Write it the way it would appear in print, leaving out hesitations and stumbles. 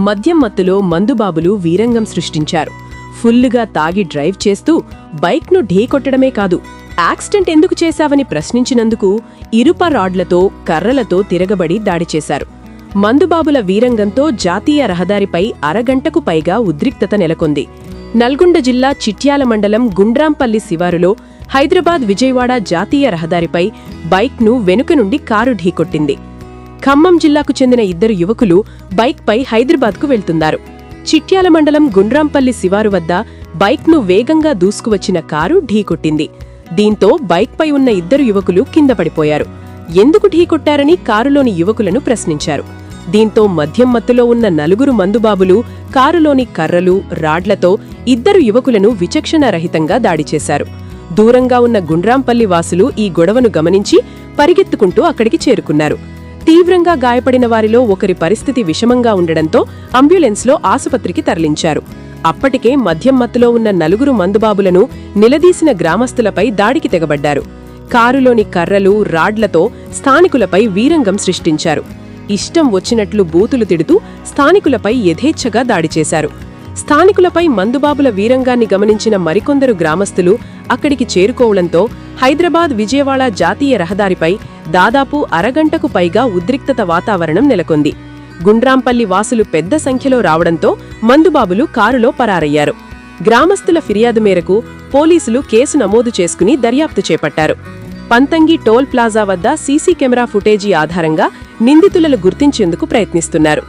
మద్యం మత్తులో మందుబాబులు వీరంగం సృష్టించారు. ఫుల్లుగా తాగి డ్రైవ్ చేస్తూ బైక్ను ఢీకొట్టడమే కాదు, యాక్సిడెంట్ ఎందుకు చేశావని ప్రశ్నించినందుకు ఇరుప రాడ్లతో కర్రలతో తిరగబడి దాడి చేశారు. మందుబాబుల వీరంగంతో జాతీయ రహదారిపై అరగంటకు పైగా ఉద్రిక్తత నెలకొంది. నల్గొండ జిల్లా చిట్యాల మండలం గుండ్రాంపల్లి శివారులో హైదరాబాద్ విజయవాడ జాతీయ రహదారిపై బైక్ను వెనుక నుండి కారు ఢీకొట్టింది. ఖమ్మం జిల్లాకు చెందిన ఇద్దరు యువకులు బైక్పై హైదరాబాద్కు వెళ్తున్నారు. చిట్యాల మండలం గుండ్రాంపల్లి శివారు వద్ద బైక్ను వేగంగా దూసుకువచ్చిన కారు ఢీకొట్టింది. దీంతో బైక్పై ఉన్న ఇద్దరు యువకులు కింద పడిపోయారు. ఎందుకు ఢీకొట్టారని కారులోని యువకులను ప్రశ్నించారు. దీంతో మద్యం మత్తులో ఉన్న నలుగురు మందుబాబులు కారులోని కర్రలు, రాడ్లతో ఇద్దరు యువకులను విచక్షణారహితంగా దాడి చేశారు. దూరంగా ఉన్న గుండ్రాంపల్లి వాసులు ఈ గొడవను గమనించి పరిగెత్తుకుంటూ అక్కడికి చేరుకున్నారు. తీవ్రంగా గాయపడిన వారిలో ఒకరి పరిస్థితి విషమంగా ఉండడంతో అంబ్యులెన్స్లో ఆసుపత్రికి తరలించారు. అప్పటికే మద్యం మత్తులో ఉన్న నలుగురు మందుబాబులను నిలదీసిన గ్రామస్తులపై దాడికి తెగబడ్డారు. కారులోని కర్రలు, రాడ్లతో స్థానికులపై వీరంగం సృష్టించారు. ఇష్టం వచ్చినట్లు బూతులు తిడుతూ స్థానికులపై యథేచ్ఛగా దాడి చేశారు. స్థానికులపై మందుబాబుల వీరంగాన్ని గమనించిన మరికొందరు గ్రామస్తులు అక్కడికి చేరుకోవడంతో హైదరాబాద్ విజయవాడ జాతీయ రహదారిపై దాదాపు అరగంటకు పైగా ఉద్రిక్తత వాతావరణం నెలకొంది. గుండ్రాంపల్లి వాసులు పెద్ద సంఖ్యలో రావడంతో మందుబాబులు కారులో పరారయ్యారు. గ్రామస్తుల ఫిర్యాదు మేరకు పోలీసులు కేసు నమోదు చేసుకుని దర్యాప్తు చేపట్టారు. పంతంగి టోల్ ప్లాజా వద్ద సీసీ కెమెరా ఫుటేజీ ఆధారంగా నిందితులను గుర్తించేందుకు ప్రయత్నిస్తున్నారు.